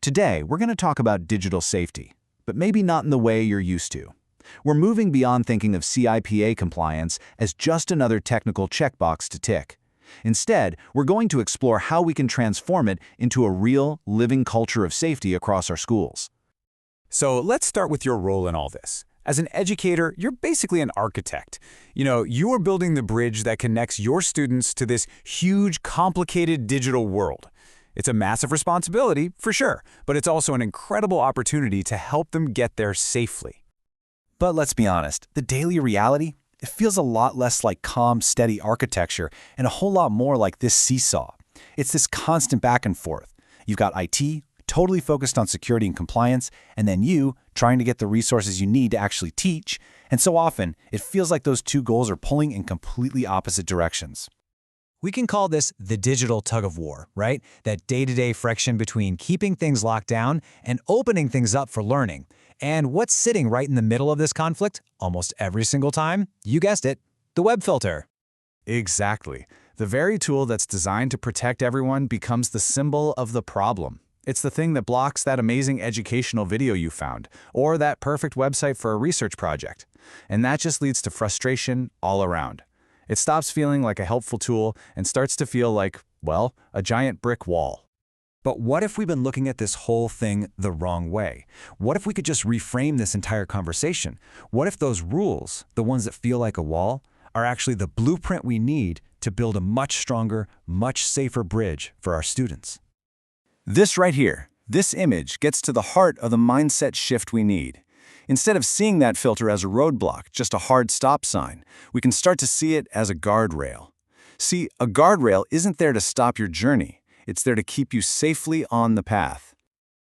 Today, we're going to talk about digital safety, but maybe not in the way you're used to. We're moving beyond thinking of CIPA compliance as just another technical checkbox to tick. Instead, we're going to explore how we can transform it into a real, living culture of safety across our schools. So let's start with your role in all this. As an educator, you're basically an architect. You are building the bridge that connects your students to this huge, complicated digital world. It's a massive responsibility, for sure, but it's also an incredible opportunity to help them get there safely. But let's be honest, the daily reality, it feels a lot less like calm, steady architecture and a whole lot more like this seesaw. It's this constant back and forth. You've got IT, totally focused on security and compliance, and then you, trying to get the resources you need to actually teach, and so often, it feels like those two goals are pulling in completely opposite directions. We can call this the digital tug-of-war, right? That day-to-day friction between keeping things locked down and opening things up for learning. And what's sitting right in the middle of this conflict, almost every single time? You guessed it, the web filter. Exactly. The very tool that's designed to protect everyone becomes the symbol of the problem. It's the thing that blocks that amazing educational video you found, or that perfect website for a research project. And that just leads to frustration all around. It stops feeling like a helpful tool and starts to feel like, well, a giant brick wall. But what if we've been looking at this whole thing the wrong way? What if we could just reframe this entire conversation? What if those rules, the ones that feel like a wall, are actually the blueprint we need to build a much stronger, much safer bridge for our students? This right here, this image gets to the heart of the mindset shift we need. Instead of seeing that filter as a roadblock, just a hard stop sign, we can start to see it as a guardrail. See, a guardrail isn't there to stop your journey. It's there to keep you safely on the path.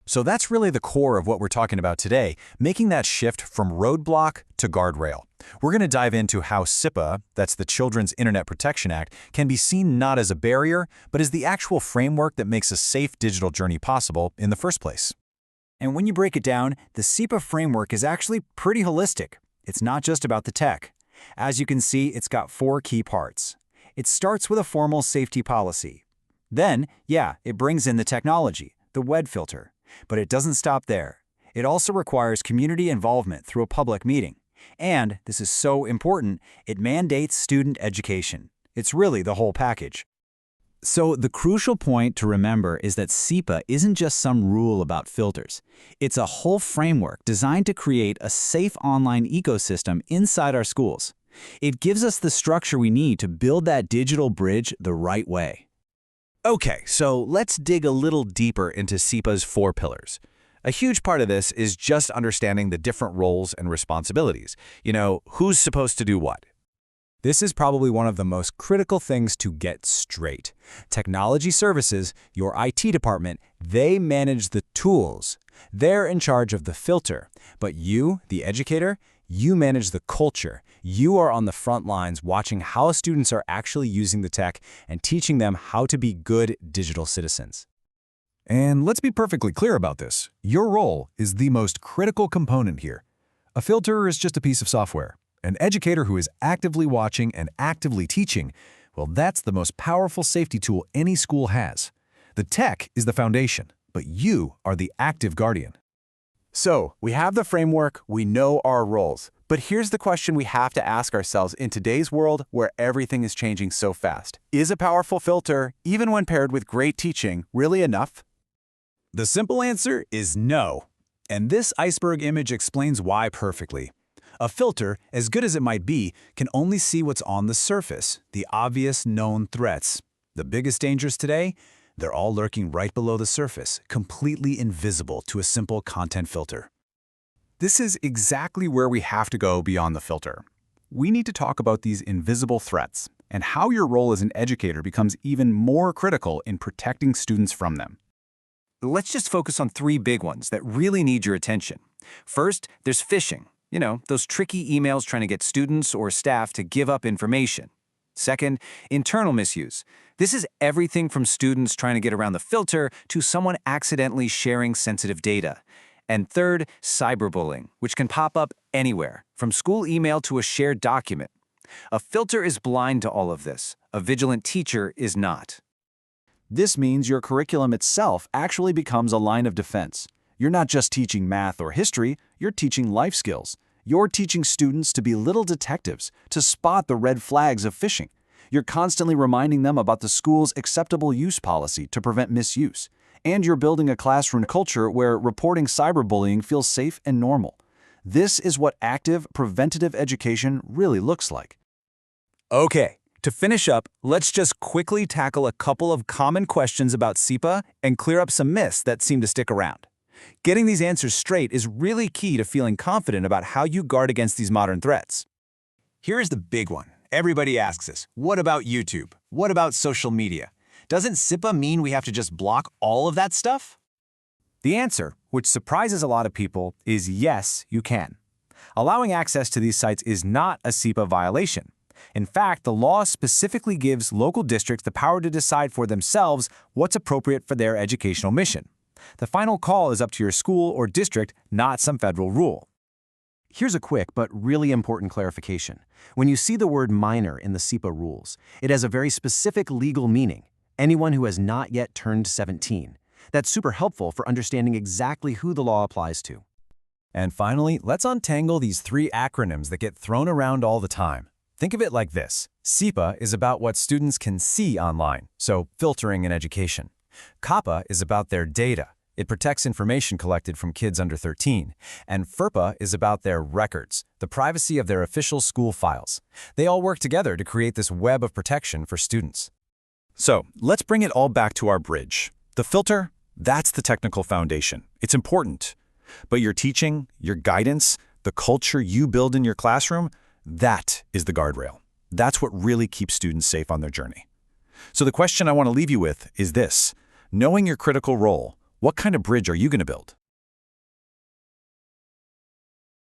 So that's really the core of what we're talking about today, making that shift from roadblock to guardrail. We're going to dive into how CIPA, that's the Children's Internet Protection Act, can be seen not as a barrier, but as the actual framework that makes a safe digital journey possible in the first place. And when you break it down, the CIPA framework is actually pretty holistic. It's not just about the tech. As you can see, it's got 4 key parts. It starts with a formal safety policy. Then, it brings in the technology, the web filter. But it doesn't stop there. It also requires community involvement through a public meeting. And, this is so important, it mandates student education. It's really the whole package. So the crucial point to remember is that CIPA isn't just some rule about filters. It's a whole framework designed to create a safe online ecosystem inside our schools. It gives us the structure we need to build that digital bridge the right way. Okay, so let's dig a little deeper into CIPA's 4 pillars. A huge part of this is just understanding the different roles and responsibilities. Who's supposed to do what? This is probably one of the most critical things to get straight. Technology services, your IT department, they manage the tools. They're in charge of the filter. But you, the educator, you manage the culture. You are on the front lines watching how students are actually using the tech and teaching them how to be good digital citizens. And let's be perfectly clear about this. Your role is the most critical component here. A filter is just a piece of software. An educator who is actively watching and actively teaching, well, that's the most powerful safety tool any school has. The tech is the foundation, but you are the active guardian. So, we have the framework, we know our roles. But here's the question we have to ask ourselves in today's world where everything is changing so fast. Is a powerful filter, even when paired with great teaching, really enough? The simple answer is no. And this iceberg image explains why perfectly. A filter, as good as it might be, can only see what's on the surface, the obvious known threats. The biggest dangers today? They're all lurking right below the surface, completely invisible to a simple content filter. This is exactly where we have to go beyond the filter. We need to talk about these invisible threats and how your role as an educator becomes even more critical in protecting students from them. Let's just focus on 3 big ones that really need your attention. First, there's phishing. Those tricky emails trying to get students or staff to give up information. Second, internal misuse. This is everything from students trying to get around the filter to someone accidentally sharing sensitive data. And third, cyberbullying, which can pop up anywhere, from school email to a shared document. A filter is blind to all of this. A vigilant teacher is not. This means your curriculum itself actually becomes a line of defense. You're not just teaching math or history, you're teaching life skills. You're teaching students to be little detectives, to spot the red flags of phishing. You're constantly reminding them about the school's acceptable use policy to prevent misuse. And you're building a classroom culture where reporting cyberbullying feels safe and normal. This is what active, preventative education really looks like. Okay, to finish up, let's just quickly tackle a couple of common questions about CIPA and clear up some myths that seem to stick around. Getting these answers straight is really key to feeling confident about how you guard against these modern threats. Here's the big one. Everybody asks us, what about YouTube? What about social media? Doesn't CIPA mean we have to just block all of that stuff? The answer, which surprises a lot of people, is yes, you can. Allowing access to these sites is not a CIPA violation. In fact, the law specifically gives local districts the power to decide for themselves what's appropriate for their educational mission. The final call is up to your school or district, not some federal rule. Here's a quick but really important clarification. When you see the word minor in the CIPA rules, it has a very specific legal meaning: anyone who has not yet turned 17. That's super helpful for understanding exactly who the law applies to. And finally, let's untangle these three acronyms that get thrown around all the time. Think of it like this. CIPA is about what students can see online, so filtering in education. CIPA is about their data. It protects information collected from kids under 13. And FERPA is about their records, the privacy of their official school files. They all work together to create this web of protection for students. So, let's bring it all back to our bridge. The filter, that's the technical foundation. It's important. But your teaching, your guidance, the culture you build in your classroom, that is the guardrail. That's what really keeps students safe on their journey. So the question I want to leave you with is this: knowing your critical role, what kind of bridge are you going to build?